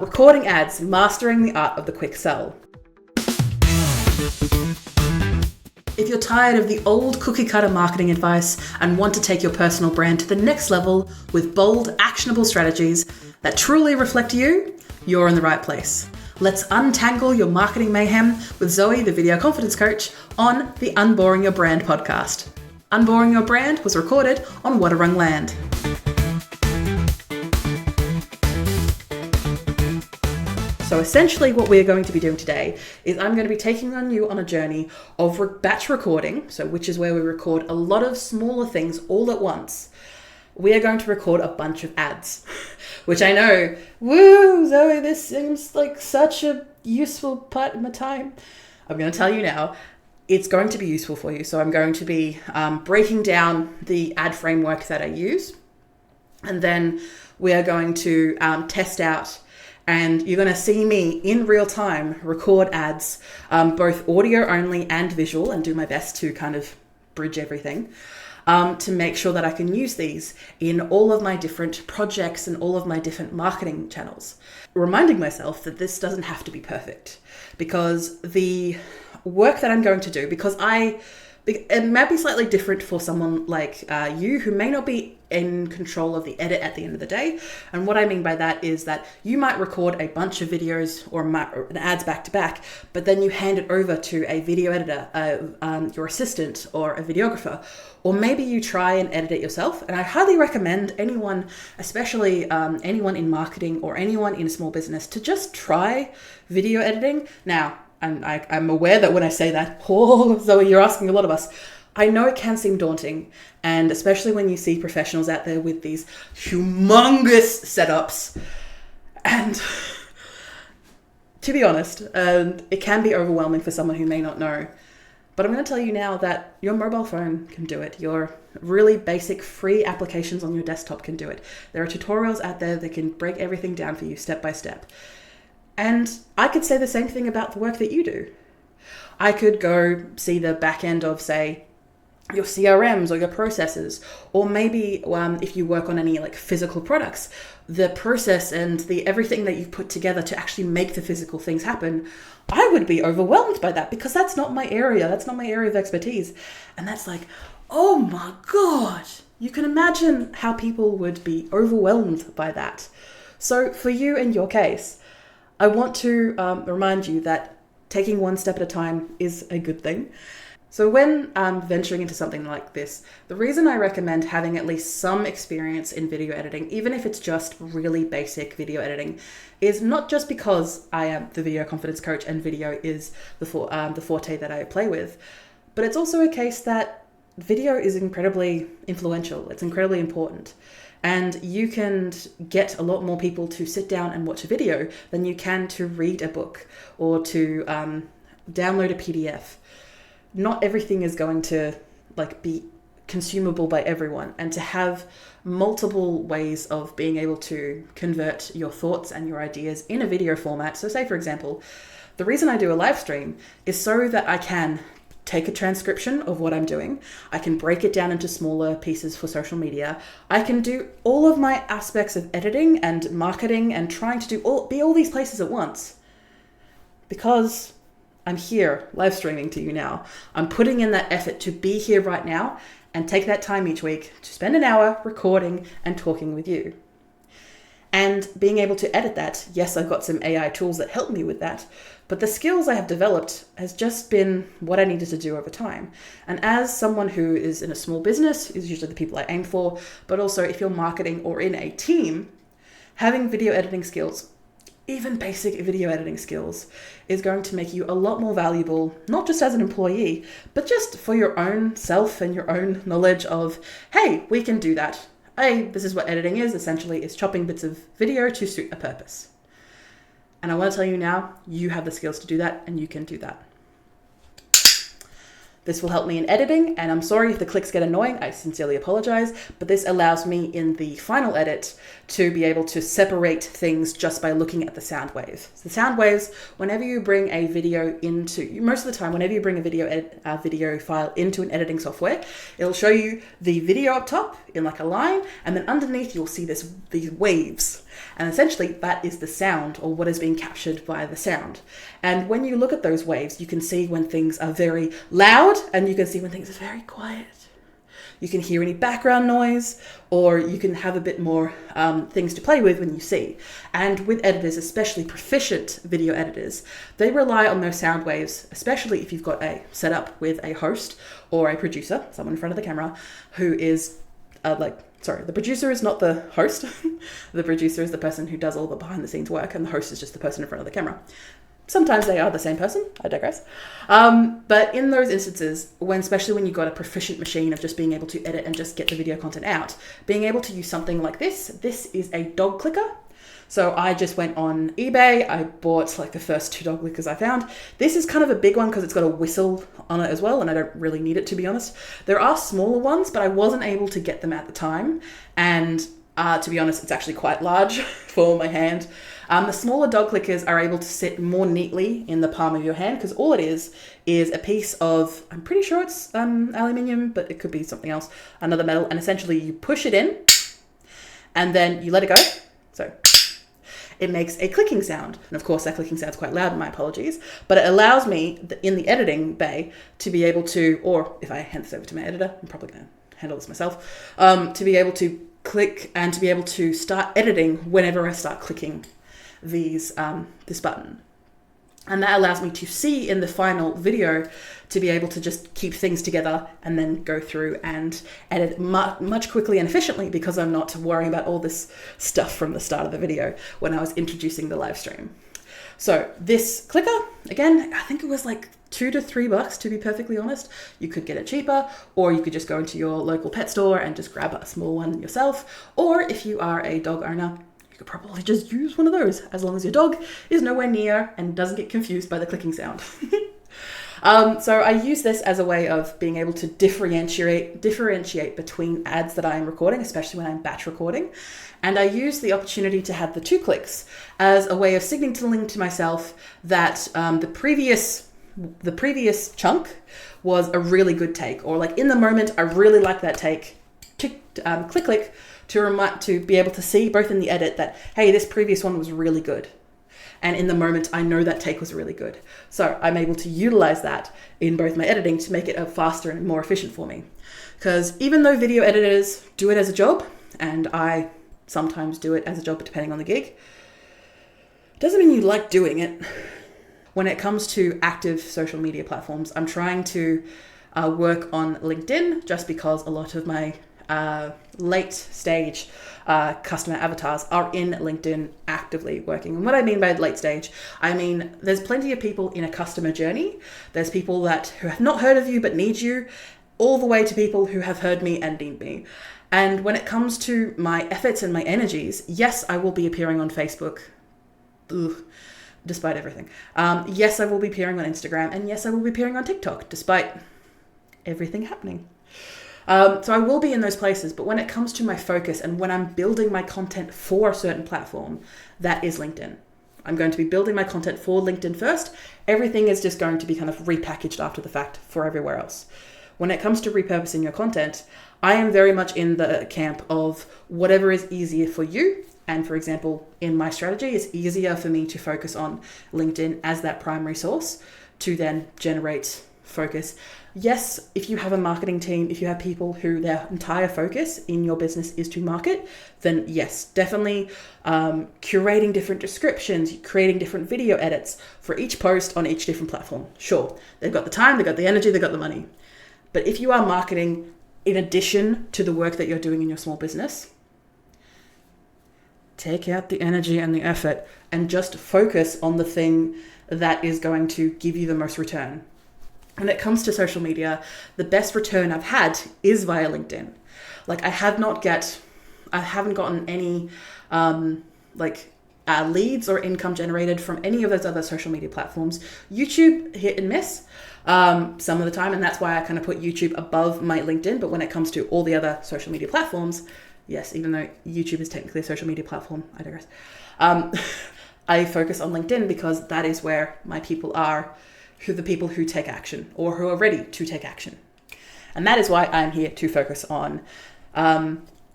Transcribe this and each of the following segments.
Recording ads, mastering the art of the quick sell. If you're tired of the old cookie cutter marketing advice and want to take your personal brand to the next level with bold, actionable strategies that truly reflect you, you're in the right place. Let's untangle your marketing mayhem with Zoe, the video confidence coach, on the Unboring Your Brand podcast. Unboring Your Brand was recorded on Wadawurrung land. So essentially what we're going to be doing today is I'm going to be taking you on a journey of batch recording, so which is where we record a lot of smaller things all at once. We are going to record a bunch of ads, which I know, woo, Zoe, this seems like such a useful part of my time. I'm going to tell you now, it's going to be useful for you. So I'm going to be breaking down the ad framework that I use, and then we are going to test out. And you're going to see me in real time record ads, both audio only and visual, and do my best to kind of bridge everything to make sure that I can use these in all of my different projects and all of my different marketing channels. Reminding myself that this doesn't have to be perfect, because the work that I'm going to do, it might be slightly different for someone like you who may not be in control of the edit at the end of the day. And what I mean by that is that you might record a bunch of videos or ads back to back, but then you hand it over to a video editor, your assistant or a videographer, or maybe you try and edit it yourself. And I highly recommend anyone, especially anyone in marketing or anyone in a small business, to just try video editing. Now, and I'm aware that when I say that, oh, Zoe, you're asking a lot of us. I know it can seem daunting, and especially when you see professionals out there with these humongous setups. And to be honest, it can be overwhelming for someone who may not know. But I'm going to tell you now that your mobile phone can do it. Your really basic free applications on your desktop can do it. There are tutorials out there that can break everything down for you step by step. And I could say the same thing about the work that you do. I could go see the back end of, say, your CRMs or your processes, or maybe if you work on any like physical products, the process and the everything that you've put together to actually make the physical things happen. I would be overwhelmed by that because that's not my area. That's not my area of expertise. And that's like, oh my God, you can imagine how people would be overwhelmed by that. So for you in your case, I want to remind you that taking one step at a time is a good thing. So when venturing into something like this, the reason I recommend having at least some experience in video editing, even if it's just really basic video editing, is not just because I am the video confidence coach and video is the forte that I play with, but it's also a case that video is incredibly influential. It's incredibly important. And you can get a lot more people to sit down and watch a video than you can to read a book or to download a PDF. Not everything is going to be consumable by everyone, and to have multiple ways of being able to convert your thoughts and your ideas in a video format. So say, for example, the reason I do a live stream is so that I can take a transcription of what I'm doing. I can break it down into smaller pieces for social media. I can do all of my aspects of editing and marketing and trying to be all these places at once, because I'm here live streaming to you now. I'm putting in that effort to be here right now and take that time each week to spend an hour recording and talking with you. And being able to edit that, yes, I've got some AI tools that help me with that, but the skills I have developed has just been what I needed to do over time. And as someone who is in a small business, is usually the people I aim for, but also if you're marketing or in a team, having video editing skills, even basic video editing skills, is going to make you a lot more valuable, not just as an employee, but just for your own self and your own knowledge of, hey, we can do that. Hey, this is what editing is. Essentially, it's chopping bits of video to suit a purpose. And I want to tell you now, you have the skills to do that, and you can do that. This will help me in editing, and I'm sorry if the clicks get annoying. I sincerely apologize, but this allows me in the final edit to be able to separate things just by looking at the sound wave. So the sound waves, whenever you bring a video most of the time, whenever you bring a video file into an editing software, it'll show you the video up top in like a line, and then underneath you'll see these waves. And essentially that is the sound, or what is being captured by the sound. And when you look at those waves, you can see when things are very loud and you can see when things are very quiet. You can hear any background noise, or you can have a bit more things to play with when you see. And with editors, especially proficient video editors, they rely on those sound waves, especially if you've got a setup with a host or a producer, someone in front of the camera, who is the producer is not the host. The producer is the person who does all the behind the scenes work, and the host is just the person in front of the camera. Sometimes they are the same person, I digress. But in those instances, especially when you've got a proficient machine of just being able to edit and just get the video content out, being able to use something like this is a dog clicker. So I just went on eBay, I bought like the first 2 dog clickers I found. This is kind of a big one because it's got a whistle on it as well, and I don't really need it, to be honest. There are smaller ones, but I wasn't able to get them at the time. And to be honest, it's actually quite large for my hand. The smaller dog clickers are able to sit more neatly in the palm of your hand, because all it is a piece of, I'm pretty sure it's aluminium, but it could be something else, another metal. And essentially you push it in and then you let it go. So it makes a clicking sound. And of course that clicking sound is quite loud, my apologies, but it allows me in the editing bay to be able to, or if I hand this over to my editor, I'm probably going to handle this myself, to be able to click and to be able to start editing whenever I start clicking this button. And that allows me to see in the final video to be able to just keep things together and then go through and edit much quickly and efficiently, because I'm not worrying about all this stuff from the start of the video when I was introducing the live stream. So this clicker, again, I think it was like $2 to $3, to be perfectly honest. You could get it cheaper, or you could just go into your local pet store and just grab a small one yourself. Or if you are a dog owner, you could probably just use one of those, as long as your dog is nowhere near and doesn't get confused by the clicking sound. So I use this as a way of being able to differentiate between ads that I am recording, especially when I'm batch recording. And I use the opportunity to have the 2 clicks as a way of signaling to myself that the previous chunk was a really good take, or like in the moment, I really like that take. Click to be able to see both in the edit that, hey, this previous one was really good. And in the moment, I know that take was really good. So I'm able to utilize that in both my editing to make it faster and more efficient for me. Because even though video editors do it as a job, and I sometimes do it as a job depending on the gig, doesn't mean you like doing it. When it comes to active social media platforms, I'm trying to work on LinkedIn, just because a lot of my late stage customer avatars are in LinkedIn actively working. And what I mean by late stage, I mean there's plenty of people in a customer journey. There's people who have not heard of you but need you, all the way to people who have heard me and need me. And when it comes to my efforts and my energies, yes, I will be appearing on Facebook. Despite everything. Yes, I will be appearing on Instagram, and yes, I will be appearing on TikTok, despite everything happening. So I will be in those places, but when it comes to my focus and when I'm building my content for a certain platform, that is LinkedIn. I'm going to be building my content for LinkedIn first. Everything is just going to be kind of repackaged after the fact for everywhere else. When it comes to repurposing your content, I am very much in the camp of whatever is easier for you. And for example, in my strategy, it's easier for me to focus on LinkedIn as that primary source to then generate focus. Yes, if you have a marketing team, if you have people who their entire focus in your business is to market, then yes, definitely curating different descriptions, creating different video edits for each post on each different platform. Sure, they've got the time, they've got the energy, they've got the money. But if you are marketing in addition to the work that you're doing in your small business, take out the energy and the effort and just focus on the thing that is going to give you the most return. When it comes to social media, the best return I've had is via LinkedIn. Like I haven't gotten any leads or income generated from any of those other social media platforms. YouTube, hit and miss some of the time, and that's why I kind of put YouTube above my LinkedIn. But when it comes to all the other social media platforms, yes, even though YouTube is technically a social media platform, I digress. I focus on LinkedIn because that is where my people are, the people who take action or who are ready to take action. And that is why I'm here to focus on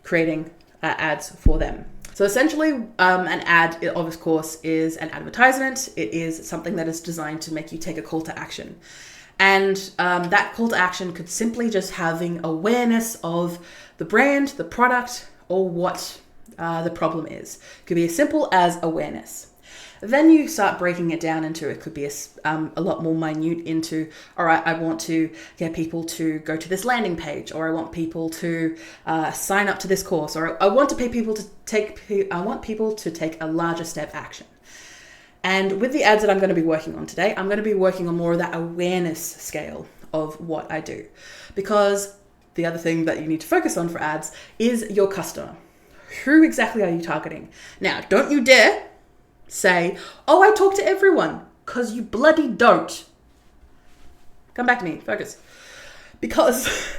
creating ads for them. So essentially, an ad, of course, is an advertisement. It is something that is designed to make you take a call to action. And that call to action could simply just having awareness of the brand, the product, or what the problem is. It could be as simple as awareness. Then you start breaking it down into, it could be a lot more minute into, all right, I want to get people to go to this landing page, or I want people to sign up to this course, or I want people to take a larger step action. And with the ads that I'm going to be working on today, I'm going to be working on more of that awareness scale of what I do. Because the other thing that you need to focus on for ads is your customer. Who exactly are you targeting? Now, don't you dare say, oh, I talk to everyone, because you bloody don't. Come back to me, focus. Because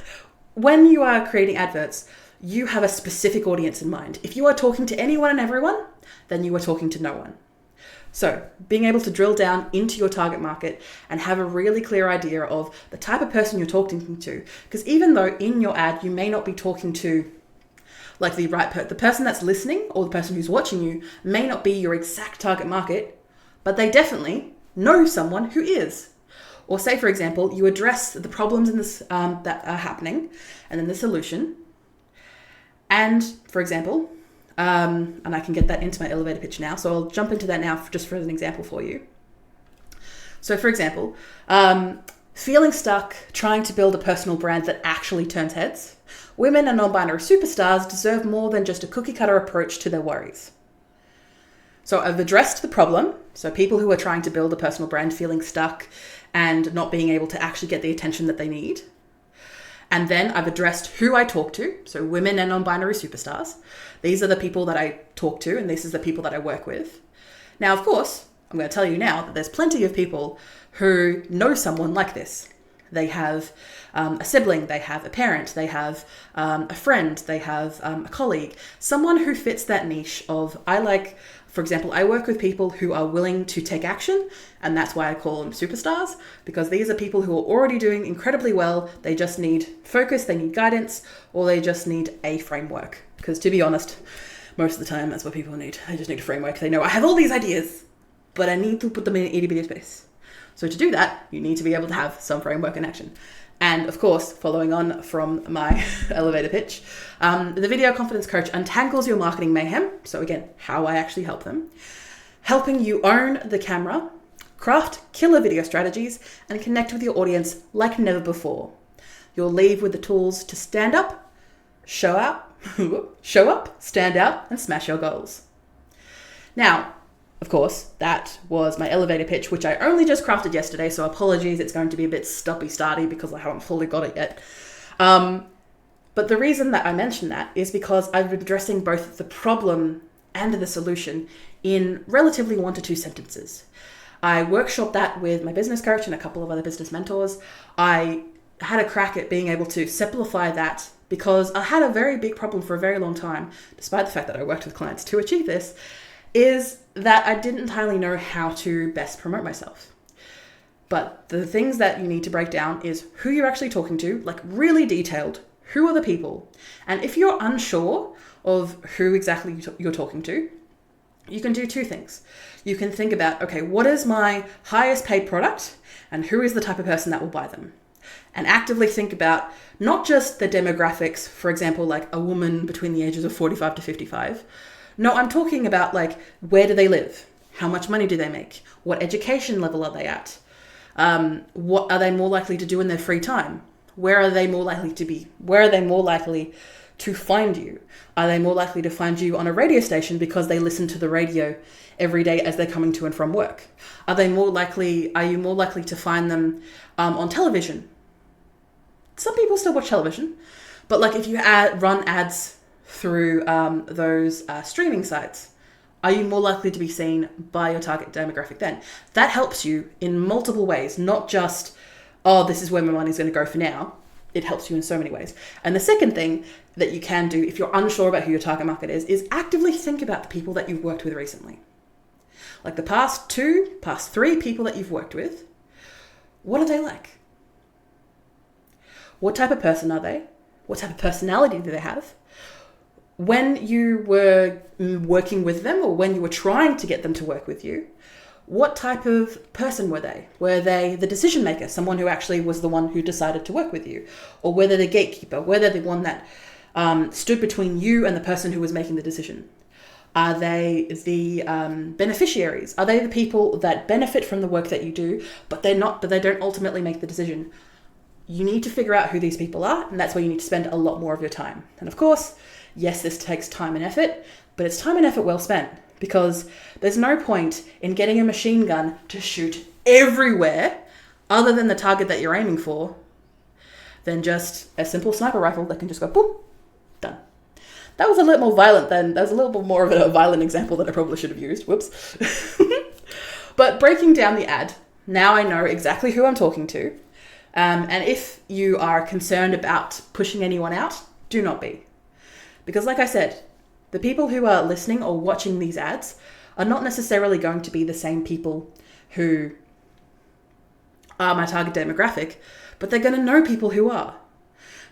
when you are creating adverts, you have a specific audience in mind. If you are talking to anyone and everyone, then you are talking to no one. So being able to drill down into your target market and have a really clear idea of the type of person you're talking to. Because even though in your ad, you may not be talking to like the person that's listening or the person who's watching you may not be your exact target market, but they definitely know someone who is. Or say, for example, you address the problems in this that are happening and then the solution. And for example, and I can get that into my elevator pitch now. So I'll jump into that now just for an example for you. So for example, feeling stuck trying to build a personal brand that actually turns heads. Women and non-binary superstars deserve more than just a cookie-cutter approach to their worries. So I've addressed the problem. So people who are trying to build a personal brand feeling stuck and not being able to actually get the attention that they need. And then I've addressed who I talk to. So women and non-binary superstars. These are the people that I talk to, and this is the people that I work with. Now, of course, I'm going to tell you now that there's plenty of people who know someone like this. They have a sibling, they have a parent, they have a friend, they have a colleague, someone who fits that niche of, for example, I work with people who are willing to take action, and that's why I call them superstars, because these are people who are already doing incredibly well. They just need focus, they need guidance, or they just need a framework. Because to be honest, most of the time that's what people need. They just need a framework. They know I have all these ideas, but I need to put them in an itty bitty space. So to do that, you need to be able to have some framework in action. And of course, following on from my elevator pitch, the video confidence coach untangles your marketing mayhem. So again, how I actually help them, helping you own the camera, craft killer video strategies, and connect with your audience like never before. You'll leave with the tools to stand up, show up, stand out, and smash your goals. Now, of course, that was my elevator pitch, which I only just crafted yesterday, so apologies, it's going to be a bit stoppy-starty because I haven't fully got it yet. But the reason that I mention that is because I've been addressing both the problem and the solution in relatively 1 to 2 sentences. I workshopped that with my business coach and a couple of other business mentors. I had a crack at being able to simplify that because I had a very big problem for a very long time, despite the fact that I worked with clients to achieve this, is that I didn't entirely know how to best promote myself. But the things that you need to break down is who you're actually talking to, like really detailed. Who are the people? And if you're unsure of who exactly you're talking to, you can do 2 things. You can think about, okay, what is my highest paid product and who is the type of person that will buy them? And actively think about not just the demographics, for example, like a woman between the ages of 45 to 55. No, I'm talking about like, where do they live? How much money do they make? What education level are they at? What are they more likely to do in their free time? Where are they more likely to be? Where are they more likely to find you? Are they more likely to find you on a radio station because they listen to the radio every day as they're coming to and from work? Are you more likely to find them on television? Some people still watch television, but like if you run ads through those streaming sites, are you more likely to be seen by your target demographic then? That helps you in multiple ways, not just, oh, this is where my money's going to go for now. It helps you in so many ways. And the second thing that you can do if you're unsure about who your target market is actively think about the people that you've worked with recently. Like the past 3 people that you've worked with, what are they like? What type of person are they? What type of personality do they have? When you were working with them, or when you were trying to get them to work with you, what type of person were they? Were they the decision maker, someone who actually was the one who decided to work with you? Or were they the gatekeeper? Were they the one that stood between you and the person who was making the decision? Are they the beneficiaries? Are they the people that benefit from the work that you do, but they don't ultimately make the decision? You need to figure out who these people are, and that's where you need to spend a lot more of your time. And of course, yes, this takes time and effort, but it's time and effort well spent, because there's no point in getting a machine gun to shoot everywhere other than the target that you're aiming for than just a simple sniper rifle that can just go boom, done. That was a little more violent that was a little bit more of a violent example that I probably should have used. Whoops. But breaking down the ad, now I know exactly who I'm talking to. And if you are concerned about pushing anyone out, do not be. Because like I said, the people who are listening or watching these ads are not necessarily going to be the same people who are my target demographic, but they're going to know people who are.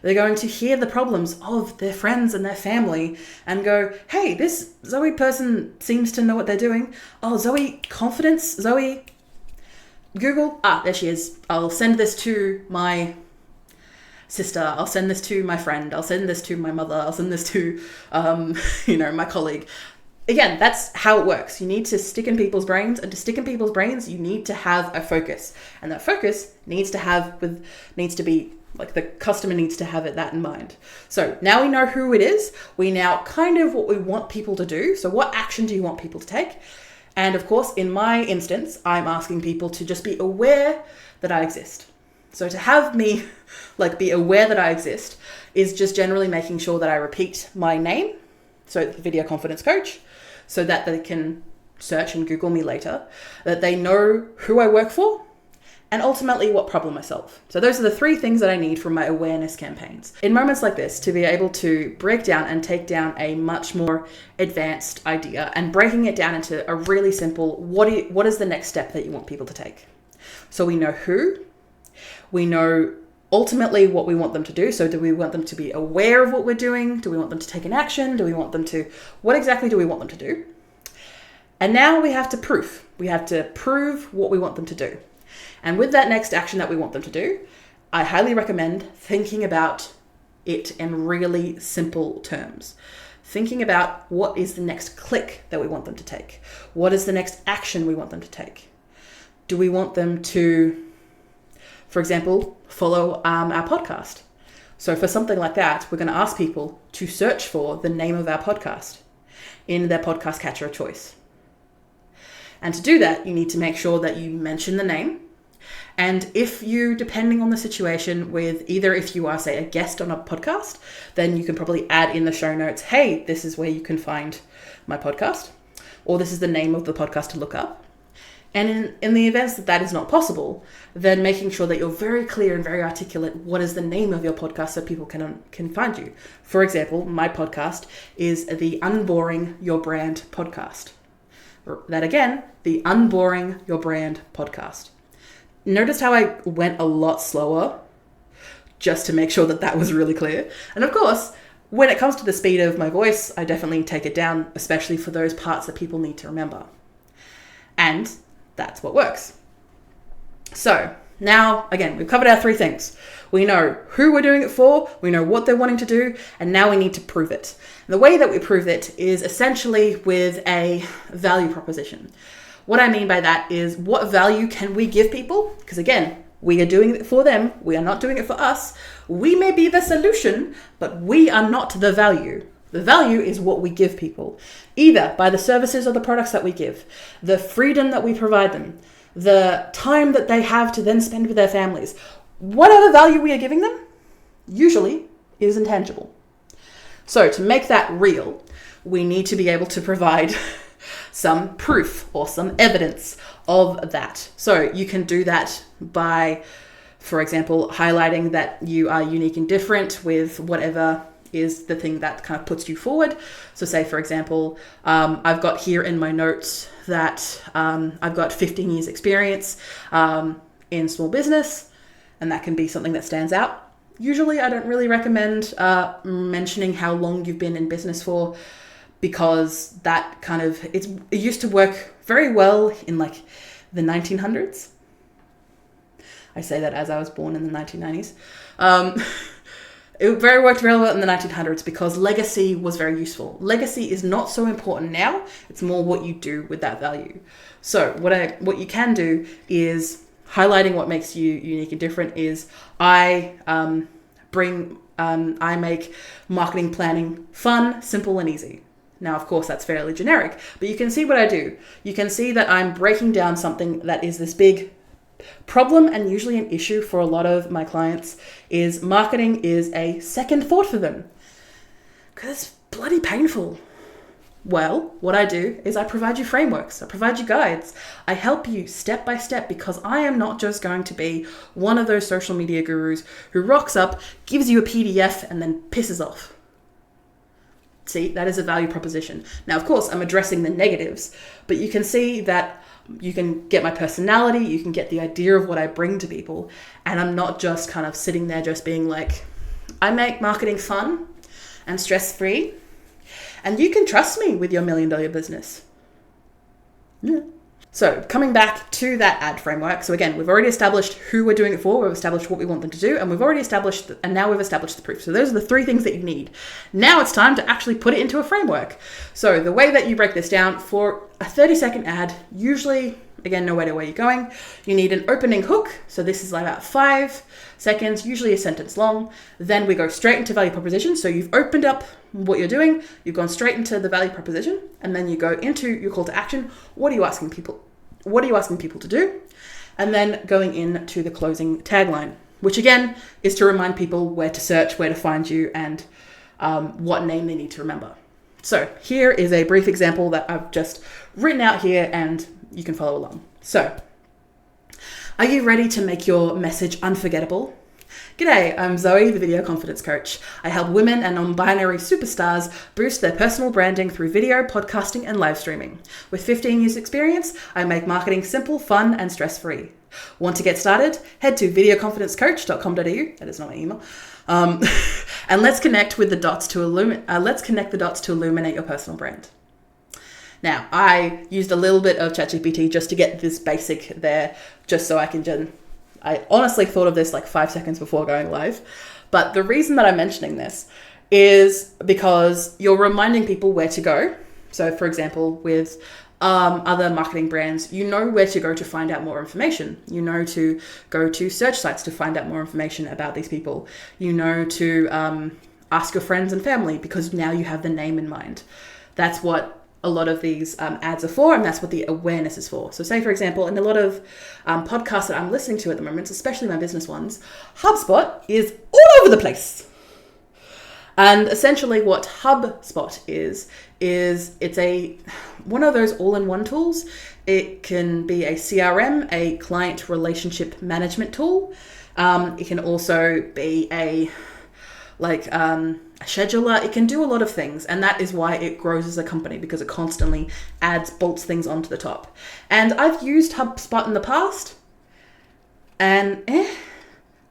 They're going to hear the problems of their friends and their family and go, hey, this Zoe person seems to know what they're doing. Oh, Zoe confidence, Zoe Google. There she is. I'll send this to my sister. I'll send this to my friend. I'll send this to my mother. I'll send this to, my colleague. Again, that's how it works. You need to stick in people's brains, and to stick in people's brains, you need to have a focus, and that focus needs to be like the customer needs to have that in mind. So now we know who it is. We now kind of what we want people to do. So what action do you want people to take? And of course, in my instance, I'm asking people to just be aware that I exist. So to have me be aware that I exist is just generally making sure that I repeat my name, so Video Confidence Coach, so that they can search and Google me later, that they know who I work for, and ultimately what problem I solve. So those are the 3 things that I need from my awareness campaigns. In moments like this, to be able to break down and take down a much more advanced idea and breaking it down into a really simple, what is the next step that you want people to take? So we know who, we know ultimately what we want them to do. So do we want them to be aware of what we're doing? Do we want them to take an action? What exactly do we want them to do? And now we have to prove. We have to prove what we want them to do. And with that next action that we want them to do, I highly recommend thinking about it in really simple terms. Thinking about what is the next click that we want them to take? What is the next action we want them to take? Do we want them to, for example, follow our podcast? So for something like that, we're going to ask people to search for the name of our podcast in their podcast catcher of choice. And to do that, you need to make sure that you mention the name. And if you, depending on the situation, with either if you are, say, a guest on a podcast, then you can probably add in the show notes, hey, this is where you can find my podcast, or this is the name of the podcast to look up. And in the events that that is not possible, then making sure that you're very clear and very articulate what is the name of your podcast so people can find you. For example, my podcast is the Unboring Your Brand podcast. That again, the Unboring Your Brand podcast. Notice how I went a lot slower just to make sure that that was really clear. And of course, when it comes to the speed of my voice, I definitely take it down, especially for those parts that people need to remember. And that's what works. So now, again, we've covered our 3 things. We know who we're doing it for, we know what they're wanting to do, and now we need to prove it. And the way that we prove it is essentially with a value proposition. What I mean by that is, what value can we give people? Because again, we are doing it for them. We are not doing it for us. We may be the solution, but we are not the value. The value is what we give people, either by the services or the products that we give, the freedom that we provide them, the time that they have to then spend with their families. Whatever value we are giving them, usually is intangible. So to make that real, we need to be able to provide some proof or some evidence of that. So you can do that by, for example, highlighting that you are unique and different with whatever is the thing that kind of puts you forward. So say, for example, I've got here in my notes that I've got 15 years experience in small business, and that can be something that stands out. Usually I don't really recommend mentioning how long you've been in business for, because that kind of, it used to work very well in like the 1900s. I say that as I was born in the 1990s. It worked very well in the 1900s because legacy was very useful. Legacy is not so important now. It's more what you do with that value. So what you can do is highlighting what makes you unique and different is I make marketing planning fun, simple, and easy. Now, of course, that's fairly generic, but you can see what I do. You can see that I'm breaking down something that is this big problem and usually an issue for a lot of my clients is marketing is a second thought for them because it's bloody painful. Well, what I do is I provide you frameworks, I provide you guides, I help you step by step because I am not just going to be one of those social media gurus who rocks up, gives you a PDF and then pisses off. See, that is a value proposition. Now, of course, I'm addressing the negatives, but you can see that you can get my personality, you can get the idea of what I bring to people, and I'm not just kind of sitting there just being like, I make marketing fun and stress-free, and you can trust me with your $1 million business. Yeah. So coming back to that ad framework. So again, we've already established who we're doing it for. We've established what we want them to do. And we've already established, and now we've established the proof. So those are the 3 things that you need. Now it's time to actually put it into a framework. So the way that you break this down for a 30-second ad, usually, again, no matter where you're going, you need an opening hook. So this is like about 5 seconds, usually a sentence long. Then we go straight into value proposition. So you've opened up what you're doing, you've gone straight into the value proposition, and then you go into your call to action. What are you asking people? What are you asking people to do? And then going into the closing tagline, which again is to remind people where to search, where to find you, and what name they need to remember. So here is a brief example that I've just written out here and you can follow along. So, are you ready to make your message unforgettable? G'day, I'm Zoe, the Video Confidence Coach. I help women and non-binary superstars boost their personal branding through video, podcasting, and live streaming. With 15 years experience, I make marketing simple, fun, and stress-free. Want to get started? Head to videoconfidencecoach.com.au. That is not my email. And let's connect the dots to illuminate your personal brand. Now, I used a little bit of ChatGPT just to get this basic there, just so I can I honestly thought of this like 5 seconds before going live. But the reason that I'm mentioning this is because you're reminding people where to go. So for example, with other marketing brands, you know where to go to find out more information. You know to go to search sites to find out more information about these people. You know to ask your friends and family because now you have the name in mind. That's what a lot of these ads are for, and that's what the awareness is for. So say, for example, in a lot of podcasts that I'm listening to at the moment, especially my business ones, HubSpot is all over the place. And essentially what HubSpot is it's one of those all-in-one tools. It can be a CRM, a client relationship management tool. It can also be a scheduler. It can do a lot of things, and that is why it grows as a company, because it constantly bolts things onto the top. And I've used HubSpot in the past, and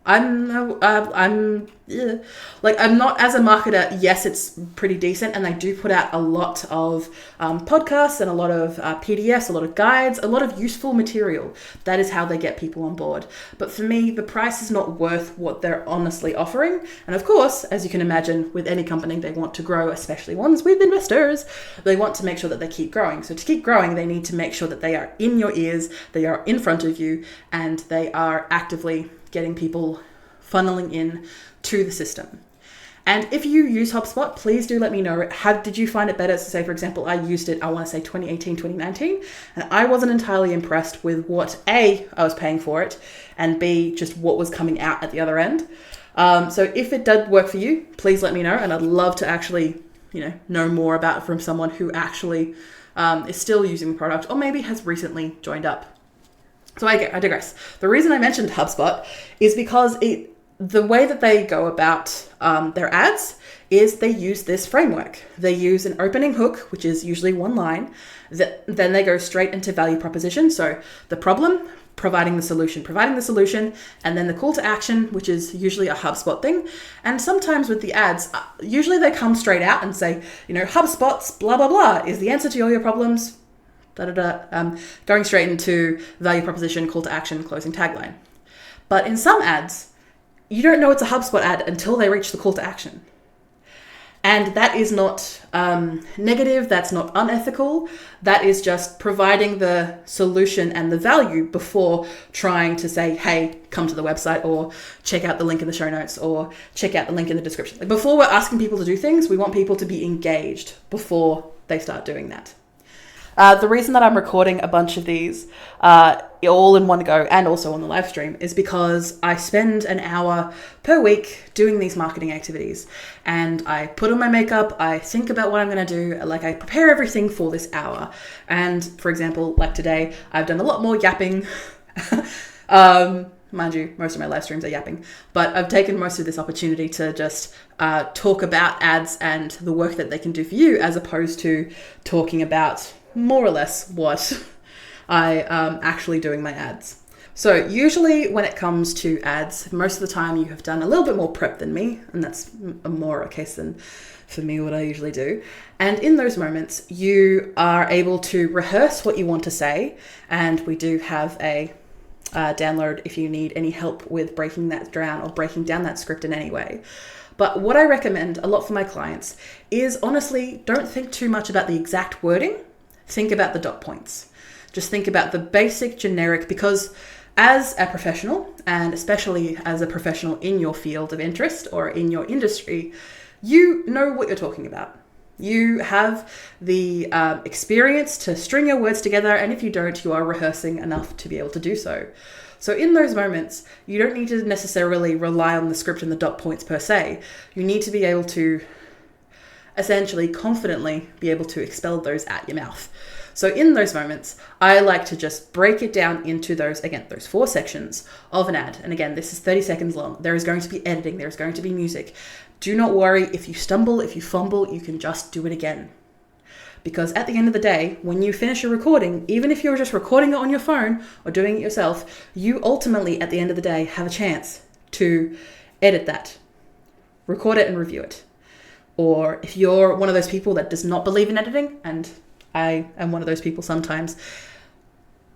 I'm not as a marketer. Yes, it's pretty decent, and they do put out a lot of podcasts and a lot of PDFs, a lot of guides, a lot of useful material. That is how they get people on board. But for me, the price is not worth what they're honestly offering. And of course, as you can imagine, with any company, they want to grow, especially ones with investors. They want to make sure that they keep growing. So to keep growing, they need to make sure that they are in your ears, they are in front of you, and they are actively getting people funneling in to the system. And if you use HubSpot, please do let me know. Did you find it better? So say, for example, I used it, I want to say 2018, 2019, and I wasn't entirely impressed with what A, I was paying for it, and B, just what was coming out at the other end. So if it did work for you, please let me know. And I'd love to actually, know more about it from someone who actually is still using the product or maybe has recently joined up. So I digress. The reason I mentioned HubSpot is because it the way that they go about their ads is they use this framework. They use an opening hook, which is usually one line. Then they go straight into value proposition. So the problem, providing the solution, and then the call to action, which is usually a HubSpot thing. And sometimes with the ads, usually they come straight out and say, HubSpot's blah, blah, blah is the answer to all your problems, going straight into value proposition, call to action, closing tagline. But in some ads, you don't know it's a HubSpot ad until they reach the call to action. And that is not negative, that's not unethical, that is just providing the solution and the value before trying to say, hey, come to the website, or check out the link in the show notes, or check out the link in the description. Like, before we're asking people to do things, we want people to be engaged before they start doing that. The reason that I'm recording a bunch of these all in one go and also on the live stream is because I spend an hour per week doing these marketing activities, and I put on my makeup, I think about what I'm going to do, like I prepare everything for this hour. And for example, like today, I've done a lot more yapping. Mind you, most of my live streams are yapping, but I've taken most of this opportunity to just talk about ads and the work that they can do for you, as opposed to talking about more or less what I actually doing my ads. So usually when it comes to ads, most of the time you have done a little bit more prep than me, and that's more a case than for me what I usually do. And in those moments, you are able to rehearse what you want to say, and we do have a download if you need any help with breaking that down or breaking down that script in any way. But what I recommend a lot for my clients is, honestly, don't think too much about the exact wording. Think about the dot points. Just think about the basic generic, because as a professional, and especially as a professional in your field of interest or in your industry, you know what you're talking about. You have the experience to string your words together, and if you don't, you are rehearsing enough to be able to do so. So in those moments, you don't need to necessarily rely on the script and the dot points per se. You need to be able to essentially confidently be able to expel those at your mouth. So in those moments, I like to just break it down into those 4 sections of an ad. And again, this is 30 seconds long. There is going to be editing. There is going to be music. Do not worry. If you stumble, if you fumble, you can just do it again. Because at the end of the day, when you finish your recording, even if you're just recording it on your phone or doing it yourself, you ultimately, at the end of the day, have a chance to edit that, record it and review it. Or if you're one of those people that does not believe in editing, and I am one of those people sometimes,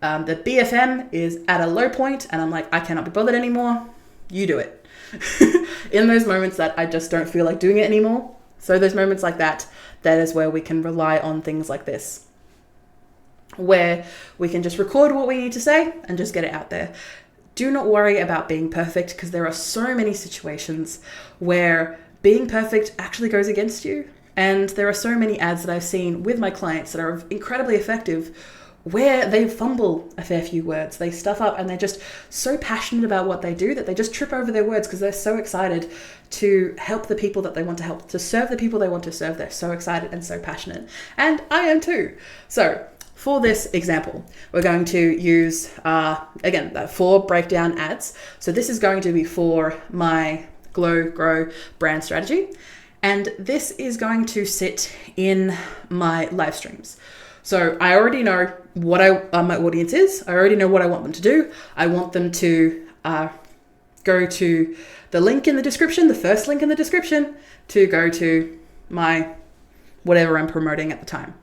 the BFM is at a low point and I'm like, I cannot be bothered anymore. You do it. In those moments that I just don't feel like doing it anymore. So those moments like that is where we can rely on things like this, where we can just record what we need to say and just get it out there. Do not worry about being perfect, because there are so many situations where being perfect actually goes against you. And there are so many ads that I've seen with my clients that are incredibly effective, where they fumble a fair few words. They stuff up, and they're just so passionate about what they do that they just trip over their words because they're so excited to help the people that they want to help, to serve the people they want to serve. They're so excited and so passionate. And I am too. So for this example, we're going to use, again, 4 breakdown ads. So this is going to be for my Glow Grow brand strategy. And this is going to sit in my live streams. So I already know what my audience is. I already know what I want them to do. I want them to go to the link in the description, the first link in the description, to go to my whatever I'm promoting at the time.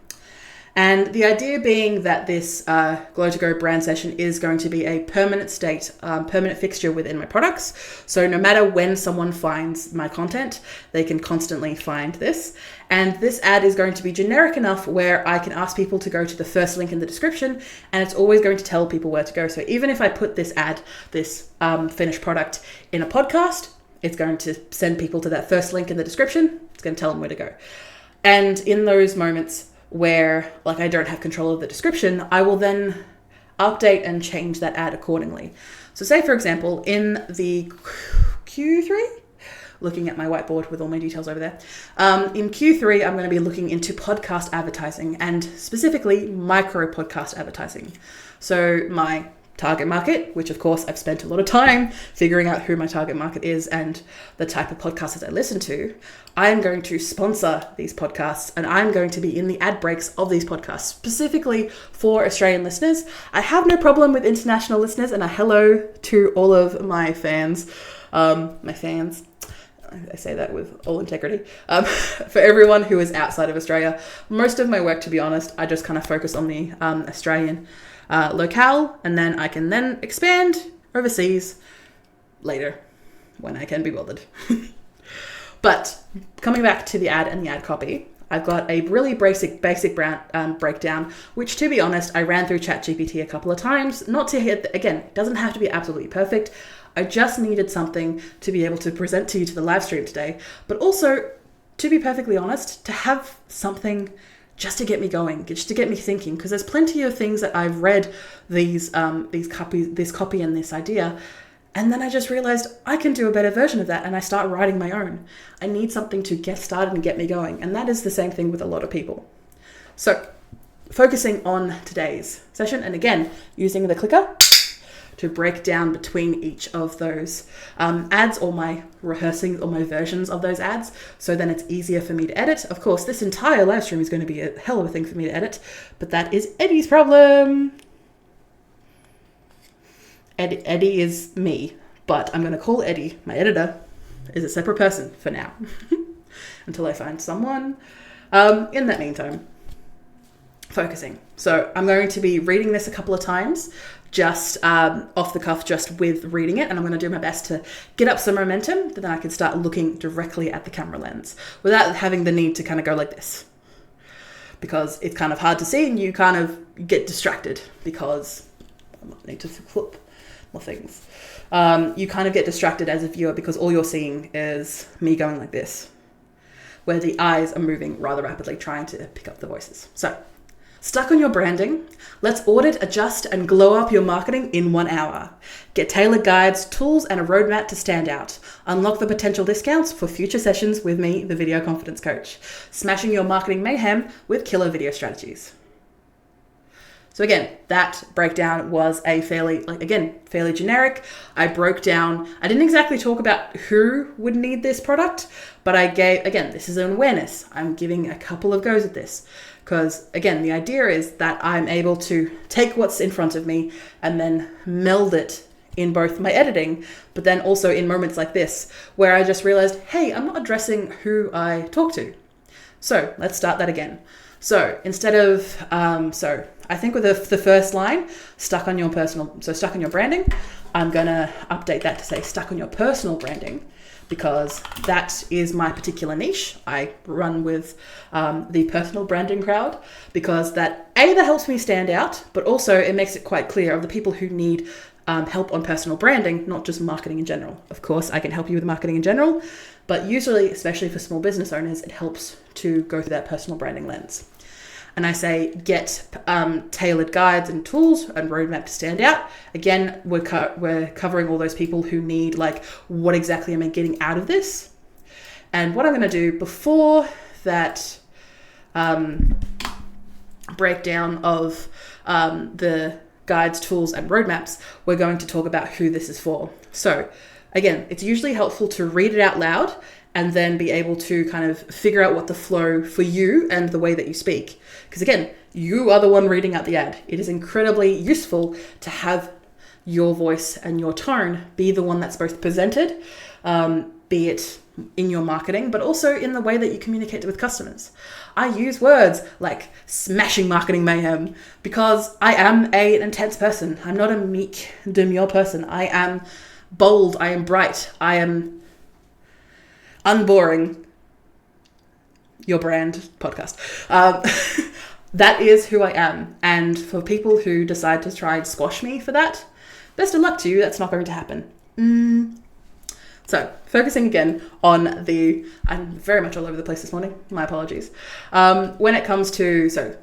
And the idea being that this Glow to Go brand session is going to be a permanent state, permanent fixture within my products. So no matter when someone finds my content, they can constantly find this. And this ad is going to be generic enough where I can ask people to go to the first link in the description, and it's always going to tell people where to go. So even if I put this ad, this finished product in a podcast, it's going to send people to that first link in the description. It's going to tell them where to go. And in those moments where I don't have control of the description, I will then update and change that ad accordingly. So say, for example, in the Q3, looking at my whiteboard with all my details over there, in Q3, I'm going to be looking into podcast advertising, and specifically micro podcast advertising. So my target market, which of course I've spent a lot of time figuring out who my target market is and the type of podcasts I listen to, I am going to sponsor these podcasts and I'm going to be in the ad breaks of these podcasts specifically for Australian listeners. I have no problem with international listeners, and a hello to all of my fans. I say that with all integrity. For everyone who is outside of Australia, most of my work, to be honest, I just kind of focus on the Australian locale, and then I can then expand overseas later when I can be bothered. But coming back to the ad and the ad copy, I've got a really basic breakdown, which, to be honest, I ran through ChatGPT a couple of times. Not to hit, again, it doesn't have to be absolutely perfect. I just needed something to be able to present to you to the live stream today, but also, to be perfectly honest, to have something just to get me going, just to get me thinking, because there's plenty of things that I've read this copy and this idea, and then I just realized I can do a better version of that, and I start writing my own. I need something to get started and get me going, and that is the same thing with a lot of people. So, focusing on today's session, and again, using the clicker to break down between each of those ads, or my rehearsing or my versions of those ads, so then it's easier for me to edit. Of course, this entire live stream is going to be a hell of a thing for me to edit, but that is Eddie's problem. Eddie is me, but I'm going to call Eddie, my editor, is a separate person for now, until I find someone. In that meantime, focusing. So I'm going to be reading this a couple of times, just off the cuff, just with reading it. And I'm going to do my best to get up some momentum, that then I can start looking directly at the camera lens without having the need to kind of go like this, because it's kind of hard to see and you kind of get distracted because I might need to flip more things. You kind of get distracted as a viewer because all you're seeing is me going like this, where the eyes are moving rather rapidly, trying to pick up the voices. So, stuck on your branding? Let's audit, adjust, and glow up your marketing in 1 hour. Get tailored guides, tools, and a roadmap to stand out. Unlock the potential discounts for future sessions with me, the Video Confidence Coach. Smashing your marketing mayhem with killer video strategies. So again, that breakdown was a fairly generic. I broke down, I didn't exactly talk about who would need this product, but I gave, again, this is an awareness. I'm giving a couple of goes at this. Because again, the idea is that I'm able to take what's in front of me and then meld it in both my editing, but then also in moments like this, where I just realized, hey, I'm not addressing who I talk to. So let's start that again. So instead of, I think with the first line, stuck on your branding, I'm gonna update that to say stuck on your personal branding, because that is my particular niche. I run with the personal branding crowd, because that helps me stand out, but also it makes it quite clear of the people who need help on personal branding, not just marketing in general. Of course, I can help you with marketing in general, but usually, especially for small business owners, it helps to go through that personal branding lens. And I say, get tailored guides and tools and roadmap to stand out. Again, we're covering all those people who need, like, what exactly am I getting out of this? And what I'm going to do before that breakdown of the guides, tools, and roadmaps, we're going to talk about who this is for. So again, it's usually helpful to read it out loud and then be able to kind of figure out what the flow for you and the way that you speak. Because again, you are the one reading out the ad. It is incredibly useful to have your voice and your tone be the one that's both presented, be it in your marketing, but also in the way that you communicate with customers. I use words like smashing marketing mayhem because I am an intense person. I'm not a meek, demure person. I am bold. I am bright. I am unboring. Your brand podcast. That is who I am. And for people who decide to try and squash me for that, best of luck to you. That's not going to happen. So focusing again on I'm very much all over the place this morning. My apologies. When it comes to,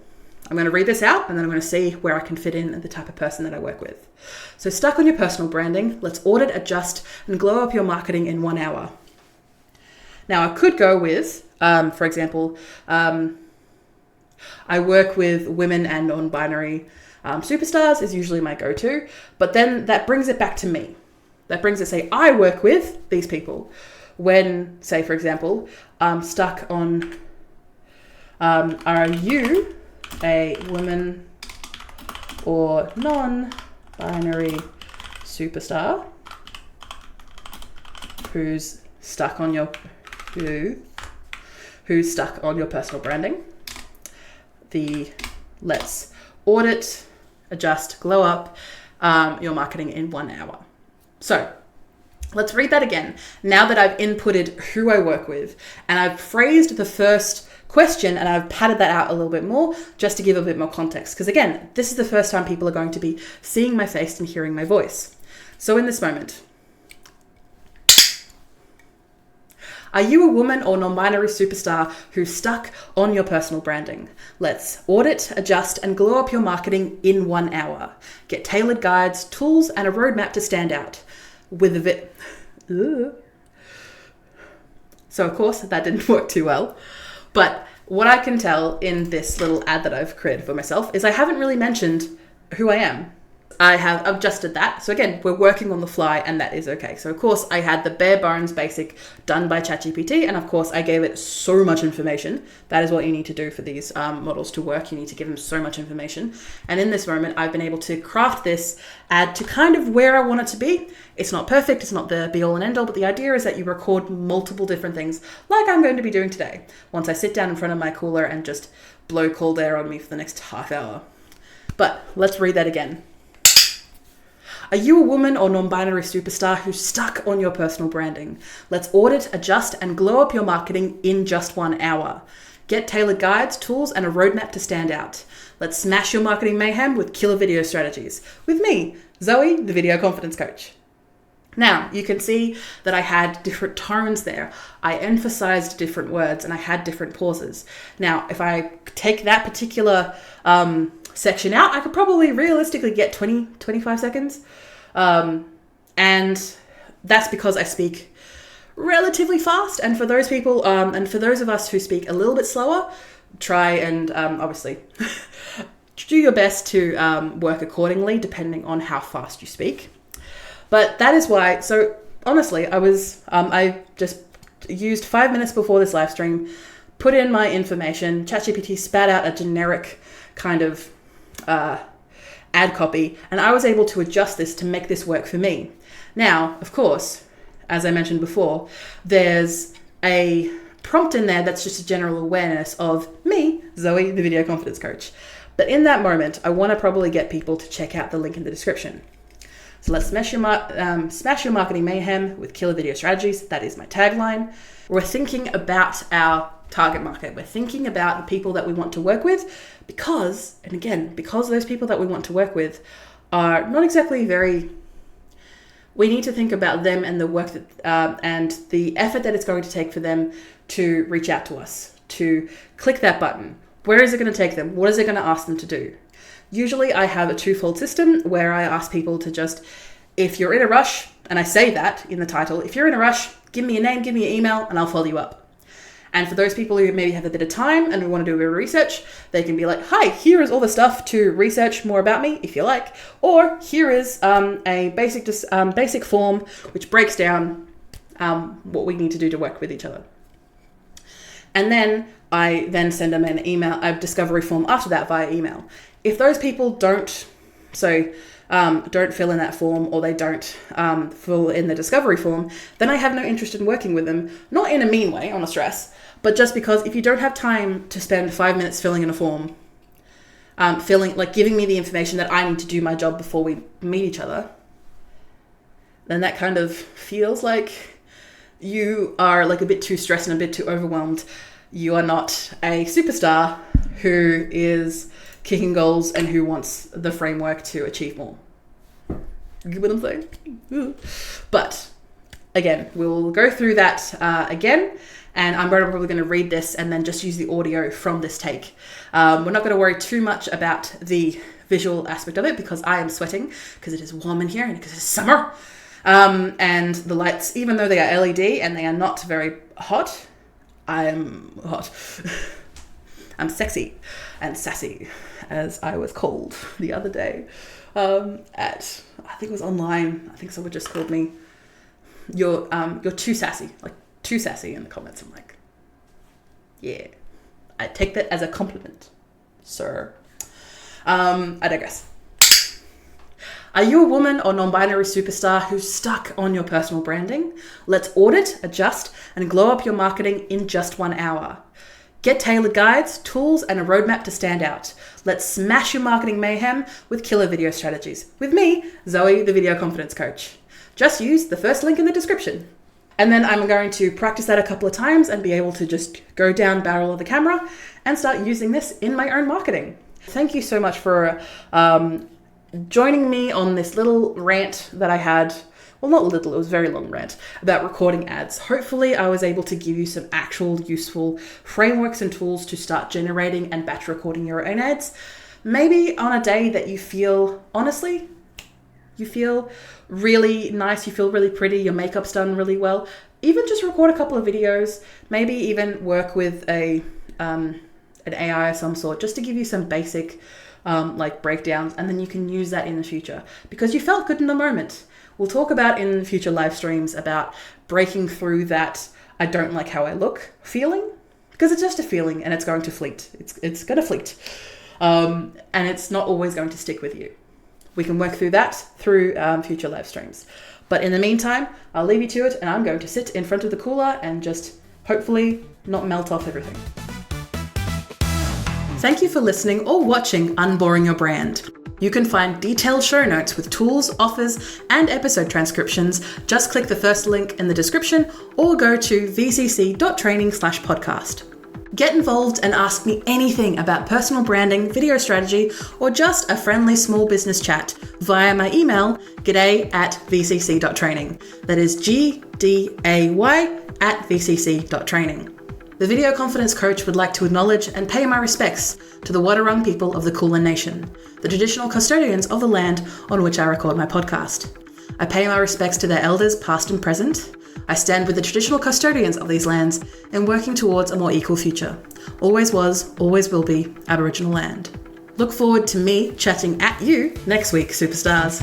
I'm going to read this out and then I'm going to see where I can fit in the type of person that I work with. So stuck on your personal branding, let's audit, adjust, and glow up your marketing in 1 hour. Now I could go with, for example, I work with women and non-binary superstars is usually my go-to, but then that brings it back to me. That brings it, say, I work with these people. When, say, for example, I'm stuck on, are you a woman or non-binary superstar who's stuck on your personal branding? Let's audit, adjust, glow up your marketing in 1 hour. So let's read that again. Now that I've inputted who I work with and I've phrased the first question and I've padded that out a little bit more just to give a bit more context. Because again, this is the first time people are going to be seeing my face and hearing my voice. So in this moment, are you a woman or non-binary superstar who's stuck on your personal branding? Let's audit, adjust, and glow up your marketing in 1 hour. Get tailored guides, tools, and a roadmap to stand out. With So of course that didn't work too well. But what I can tell in this little ad that I've created for myself is I haven't really mentioned who I am. I have adjusted that. So again, we're working on the fly and that is okay. So of course I had the bare bones basic done by ChatGPT. And of course I gave it so much information. That is what you need to do for these models to work. You need to give them so much information. And in this moment, I've been able to craft this ad to kind of where I want it to be. It's not perfect. It's not the be all and end all, but the idea is that you record multiple different things like I'm going to be doing today. Once I sit down in front of my cooler and just blow cold air on me for the next half hour. But let's read that again. Are you a woman or non-binary superstar who's stuck on your personal branding? Let's audit, adjust, and glow up your marketing in just 1 hour. Get tailored guides, tools, and a roadmap to stand out. Let's smash your marketing mayhem with killer video strategies. With me, Zoe, the video confidence coach. Now, you can see that I had different tones there. I emphasized different words and I had different pauses. Now, if I take that particular section out, I could probably realistically get 25 seconds. And that's because I speak relatively fast. And for those people, and for those of us who speak a little bit slower, try and obviously do your best to work accordingly depending on how fast you speak. But that is why, so honestly, I just used 5 minutes before this live stream, put in my information, ChatGPT spat out a generic kind of ad copy, and I was able to adjust this to make this work for me. Now, of course, as I mentioned before, there's a prompt in there that's just a general awareness of me, Zoe, the video confidence coach. But in that moment, I want to probably get people to check out the link in the description. So let's smash your marketing mayhem with killer video strategies. That is my tagline. We're thinking about our target market. We're thinking about the people that we want to work with because those people that we want to work with are not exactly we need to think about them and the work that, and the effort that it's going to take for them to reach out to us, to click that button. Where is it going to take them? What is it going to ask them to do? Usually I have a twofold system where I ask people to just, if you're in a rush, and I say that in the title, if you're in a rush, give me a name, give me an email, and I'll follow you up. And for those people who maybe have a bit of time and want to do a bit of research, they can be like, hi, here is all the stuff to research more about me, if you like. Or here is a basic form which breaks down what we need to do to work with each other. And then I then send them an email, a discovery form after that via email. If those people don't fill in that form or they don't fill in the discovery form, then I have no interest in working with them. Not in a mean way, on a stress, but just because if you don't have time to spend 5 minutes filling in a form, giving me the information that I need to do my job before we meet each other, then that kind of feels like you are like a bit too stressed and a bit too overwhelmed. You are not a superstar who is kicking goals and who wants the framework to achieve more. You get what I'm saying? But again, we'll go through that again, and I'm probably going to read this and then just use the audio from this take. We're not going to worry too much about the visual aspect of it because I am sweating because it is warm in here and because it's summer. And the lights, even though they are LED and they are not very hot, I'm hot. I'm sexy. and sassy, as I was called the other day I think it was online. I think someone just called me, you're too sassy, like too sassy in the comments. I'm like, yeah, I take that as a compliment, sir. I digress. Are you a woman or non-binary superstar who's stuck on your personal branding? Let's audit, adjust, and glow up your marketing in just 1 hour. Get tailored guides, tools, and a roadmap to stand out. Let's smash your marketing mayhem with killer video strategies. With me, Zoe, the video confidence coach. Just use the first link in the description. And then I'm going to practice that a couple of times and be able to just go down barrel of the camera and start using this in my own marketing. Thank you so much for joining me on this little rant that I had. Well, not little, it was a very long rant about recording ads. Hopefully I was able to give you some actual useful frameworks and tools to start generating and batch recording your own ads. Maybe on a day that you feel, honestly, you feel really nice, you feel really pretty, your makeup's done really well, even just record a couple of videos, maybe even work with an AI of some sort, just to give you some basic breakdowns, and then you can use that in the future because you felt good in the moment. We'll talk about in future live streams about breaking through that I don't like how I look feeling, because it's just a feeling and it's going to fleet. It's going to fleet. And it's not always going to stick with you. We can work through that through future live streams. But in the meantime, I'll leave you to it, and I'm going to sit in front of the cooler and just hopefully not melt off everything. Thank you for listening or watching Unboring Your Brand. You can find detailed show notes with tools, offers, and episode transcriptions. Just click the first link in the description or go to vcc.training/podcast. Get involved and ask me anything about personal branding, video strategy, or just a friendly small business chat via my email, g'day@vcc.training. That is gday@vcc.training. The Video Confidence Coach would like to acknowledge and pay my respects to the Wadawurrung people of the Kulin Nation, the traditional custodians of the land on which I record my podcast. I pay my respects to their elders past and present. I stand with the traditional custodians of these lands in working towards a more equal future. Always was, always will be Aboriginal land. Look forward to me chatting at you next week, superstars.